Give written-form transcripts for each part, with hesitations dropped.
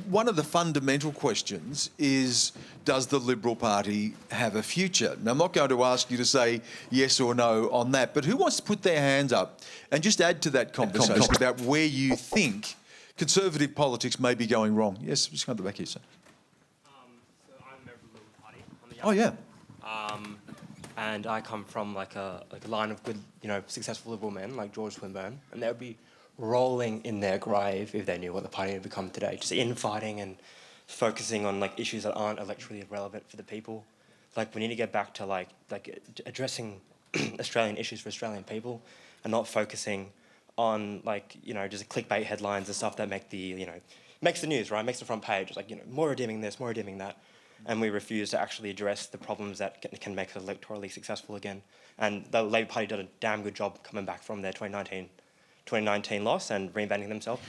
one of the fundamental questions is, does the Liberal Party have a future? Now, I'm not going to ask you to say yes or no on that, but who wants to put their hands up and just add to that conversation about where you think Conservative politics may be going wrong? Yes, just come to the back here, sir. So I'm a member of the Liberal Party. Oh, yeah. And I come from like a line of good, successful Liberal men like George Swinburne, and they would be rolling in their grave if they knew what the party had become today. Just infighting and focusing on like issues that aren't electorally relevant for the people. Like we need to get back to like addressing Australian issues for Australian people, and not focusing on just clickbait headlines and stuff that make the makes the news, right? Makes the front page. It's like more redeeming this, more redeeming that. And we refuse to actually address the problems that can make us electorally successful again. And the Labor Party did a damn good job coming back from their 2019 loss and reinventing themselves.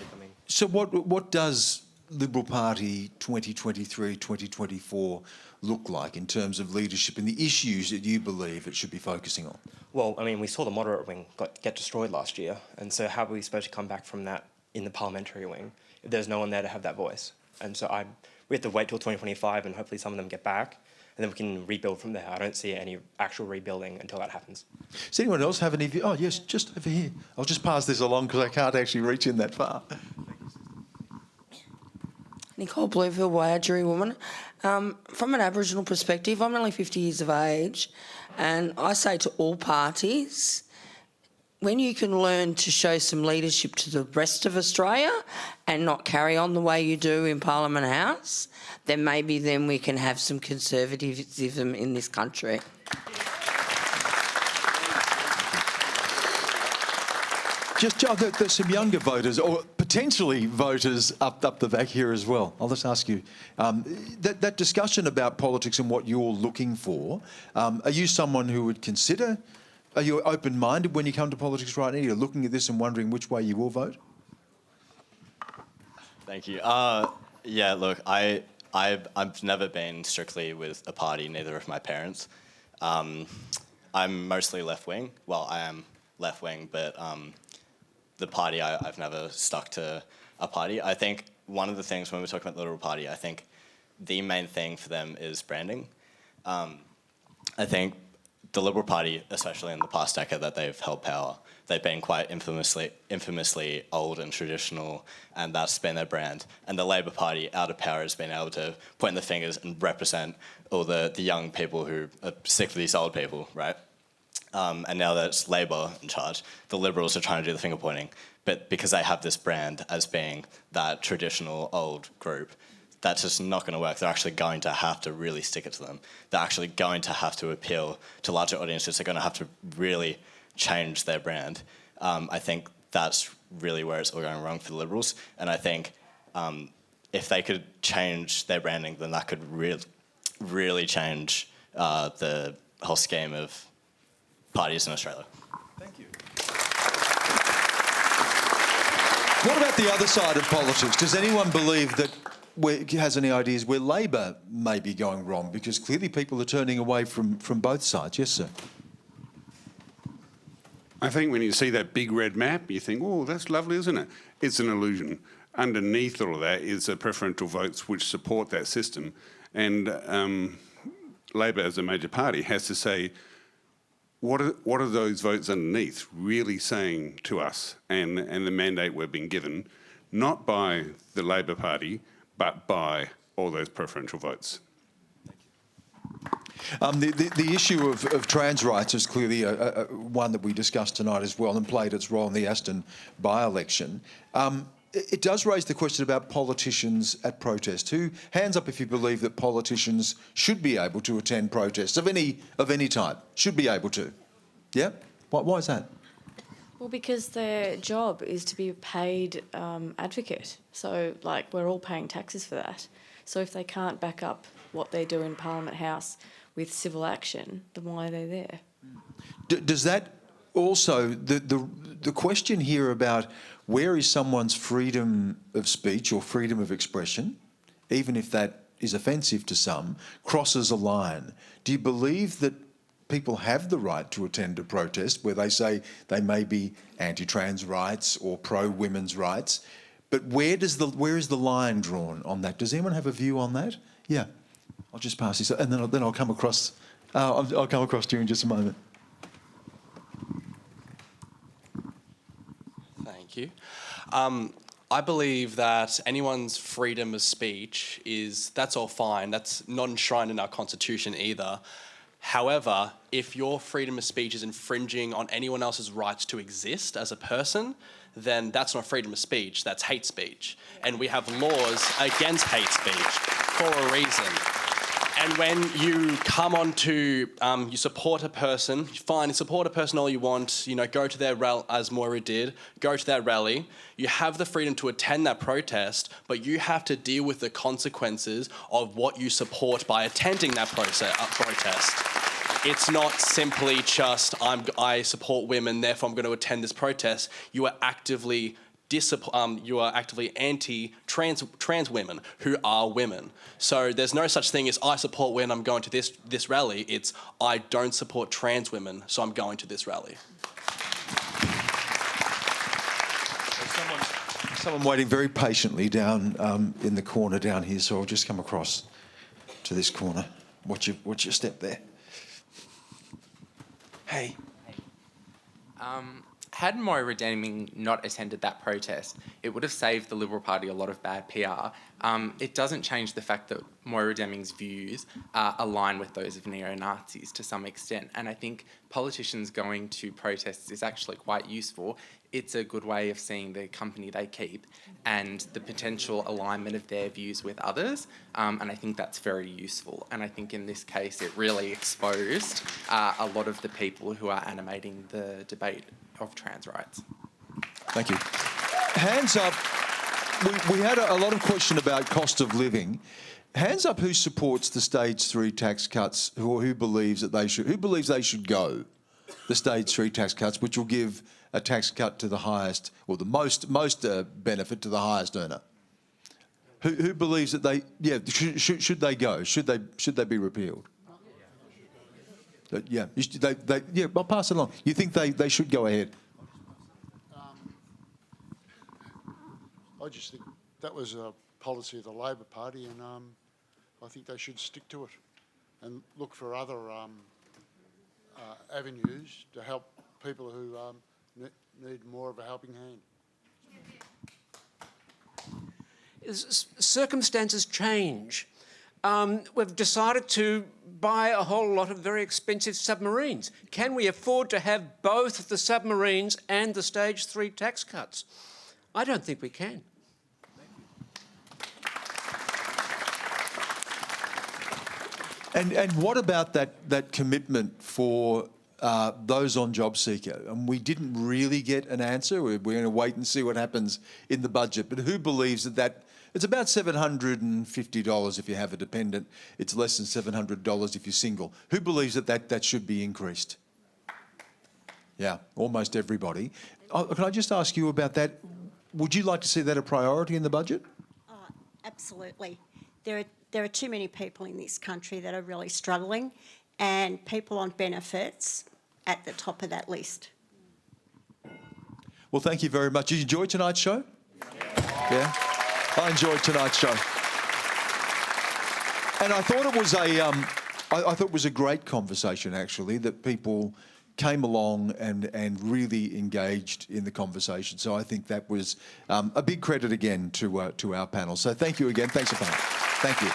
So what does Liberal Party 2023, 2024 look like in terms of leadership and the issues that you believe it should be focusing on? Well, we saw the moderate wing get destroyed last year, and so how are we supposed to come back from that in the parliamentary wing if there's no one there to have that voice? And so we have to wait till 2025 and hopefully some of them get back, and then we can rebuild from there. I don't see any actual rebuilding until that happens. Does anyone else have any view? Oh, yes, just over here. I'll just pass this along because I can't actually reach in that far. Nicole Bluefield, Wiradjuri woman. From an Aboriginal perspective, I'm only 50 years of age, and I say to all parties, when you can learn to show some leadership to the rest of Australia and not carry on the way you do in Parliament House, then maybe then we can have some conservatism in this country. There's some younger voters, or potentially voters up the back here as well. I'll just ask you, that discussion about politics and what you're looking for, are you someone who would consider, are you open-minded when you come to politics right now? You're looking at this and wondering which way you will vote? Thank you. Yeah, look, I've never been strictly with a party, neither of my parents. I'm mostly left-wing. Well, I am left-wing, but the party, I've never stuck to a party. I think one of the things when we're talking about the Liberal Party, I think the main thing for them is branding. I think the Liberal Party, especially in the past decade that they've held power, they've been quite infamously old and traditional, and that's been their brand. And the Labor Party, out of power, has been able to point the fingers and represent all the young people who are sick of these old people, right? And now that it's Labor in charge, the Liberals are trying to do the finger pointing. But because they have this brand as being that traditional old group, that's just not going to work. They're actually going to have to really stick it to them. They're actually going to have to appeal to larger audiences. They're going to have to really change their brand. I think that's really where it's all going wrong for the Liberals. And I think if they could change their branding, then that could really change the whole scheme of parties in Australia. Thank you. What about the other side of politics? Does anyone believe that has any ideas where Labor may be going wrong? Because clearly people are turning away from both sides. Yes, sir. I think when you see that big red map, you think, oh, that's lovely, isn't it? It's an illusion. Underneath all of that is the preferential votes which support that system. And Labor, as a major party, has to say, what are those votes underneath really saying to us and the mandate we've been given, not by the Labor Party, but by all those preferential votes? The issue of trans rights is clearly one that we discussed tonight as well and played its role in the Aston by-election. It does raise the question about politicians at protest. Hands up if you believe that politicians should be able to attend protests of any type, should be able to. Yeah? Why is that? Well, because their job is to be a paid advocate. So, we're all paying taxes for that. So if they can't back up what they do in Parliament House with civil action, then why are they there? Does that also, the question here about where is someone's freedom of speech or freedom of expression, even if that is offensive to some, crosses a line? Do you believe that people have the right to attend a protest where they say they may be anti-trans rights or pro-women's rights, But where is the line drawn on that? Does anyone have a view on that? Yeah, I'll just pass this, and then I'll come across. I'll come across to you in just a moment. Thank you. I believe that anyone's freedom of speech that's all fine. That's not enshrined in our constitution either. However, if your freedom of speech is infringing on anyone else's rights to exist as a person, then that's not freedom of speech, that's hate speech. And we have laws against hate speech for a reason. And when you come on to, you support a person, fine, you support a person all you want, go to their rally, as Moira did, go to that rally, you have the freedom to attend that protest, but you have to deal with the consequences of what you support by attending that protest. It's not simply just, I support women, therefore I'm going to attend this protest. You are actively anti-trans women who are women. So there's no such thing as I support women, I'm going to this rally. It's I don't support trans women, so I'm going to this rally. Someone waiting very patiently down in the corner down here, so I'll just come across to this corner. Watch your step there. Hey. Had Moira Deni not attended that protest, it would have saved the Liberal Party a lot of bad PR. It doesn't change the fact that Moira Deming's views align with those of neo-Nazis to some extent, and I think politicians going to protests is actually quite useful. It's a good way of seeing the company they keep and the potential alignment of their views with others, and I think that's very useful. And I think in this case it really exposed a lot of the people who are animating the debate of trans rights. Thank you. Hands up. We had a lot of question about cost of living. Hands up who supports the stage 3 tax cuts, who believes that they should go the stage 3 tax cuts, which will give a tax cut to the highest, or the most benefit to the highest earner. Who believes that should they go? Should they be repealed? I'll pass it along. You think they should go ahead? I just think that was a policy of the Labor Party, and I think they should stick to it and look for other avenues to help people who need more of a helping hand. Circumstances change. We've decided to buy a whole lot of very expensive submarines. Can we afford to have both the submarines and the stage 3 tax cuts? I don't think we can. And what about that commitment for those on JobSeeker? And we didn't really get an answer. We're going to wait and see what happens in the budget. But who believes that it's about $750 if you have a dependent. It's less than $700 if you're single. Who believes that should be increased? Yeah, almost everybody. Can I just ask you about that? Would you like to see that a priority in the budget? Absolutely. There are too many people in this country that are really struggling, and people on benefits at the top of that list. Well, thank you very much. Did you enjoy tonight's show? Yeah? I enjoyed tonight's show. And I thought it was a great conversation, actually, that people came along and really engaged in the conversation. So I think that was a big credit again to our panel. So thank you again. Thanks for coming. Thank you.